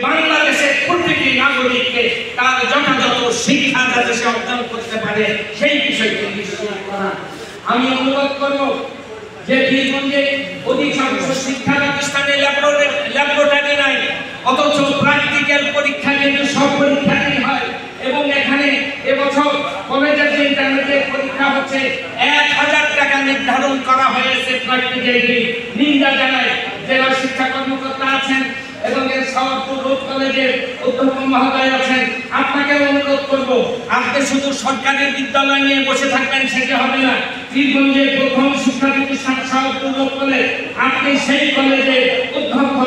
বাংলাদেশের প্রতিটি নাগরিককে তার যথাযথ শিক্ষা যাতে সে অর্জন করতে পারে সেই বিষয়টি নিশ্চিত করা। আমি অনুরোধ করব যে বীরগঞ্জে অধিকাংশ শিক্ষা প্রতিষ্ঠানে ল্যাবরেটরি নাই, অথচ প্র্যাকটিক্যাল পরীক্ষা কিন্তু সব পরীক্ষাতেই হয়। এবং এখানে এবছর কলেজের যে ইন্টারমিডিয়েট পরীক্ষা হচ্ছে 1000 টাকা নির্ধারণ করা হয়েছে প্র্যাকটিক্যাল ফি। নিন্দা জানাই জেলা শিক্ষা কর্মকর্তা আছেন এবং এর সওয়াবপুর রোড কলেজের অধ্যক্ষ মহোদয় আছেন, আপনাকে অনুরোধ করব আপনি শুধু সরকারি বিদ্যালয় নিয়ে বসে থাকবেন সেটা হবে না। বীরগঞ্জের প্রথম শিক্ষা প্রতিষ্ঠান সওয়াবপুর রোড কলেজ, আপনি সেই কলেজের অধ্যক্ষ,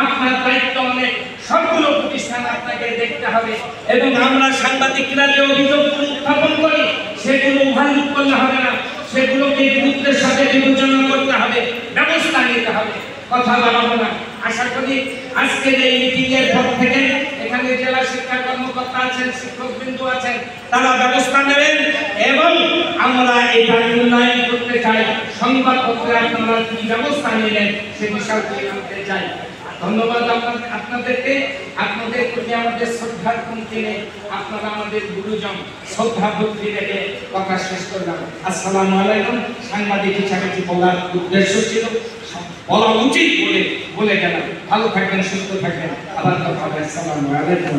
আপনার দায়িত্ব অনেক। সবগুলো প্রতিষ্ঠান আপনাকে দেখতে হবে এবং আমরা সাংবাদিকরা যে অভিযোগগুলো উত্থাপন করি সেগুলো ওভারলুক করলে হবে না, সেগুলোকে গুরুত্বের সাথে বিবেচনা করতে হবে, ব্যবস্থা নিতে হবে। কথা বাড়াবো না। আশা করি আজকের এই মিটিং এর পর থেকে এখানে জেলা শিক্ষা কর্মকর্তা আছেন, শিক্ষকবৃন্দ আছেন, তারা ব্যবস্থা নেবেন এবং আমরা এটা উন্নয়ন করতে চাই। সংবাদপত্রে আপনারা কি ব্যবস্থা নেবেন সে বিষয়টি জানতে চাই। ধন্যবাদ আপনাদেরকে। আপনাদের প্রতি আমাদের শ্রদ্ধার কমতি নেই, আপনারা আমাদের গুরুজন, শ্রদ্ধা ভক্তি রেখে কথা শেষ করলাম। আসসালামু আলাইকুম। সাংবাদিক হিসাবে কি বলার উদ্দেশ্য ছিল বলা উচিত বলে গেলাম। ভালো থাকবেন, সুস্থ থাকবেন, আবার কথা হবে। আসসালামু আলাইকুম।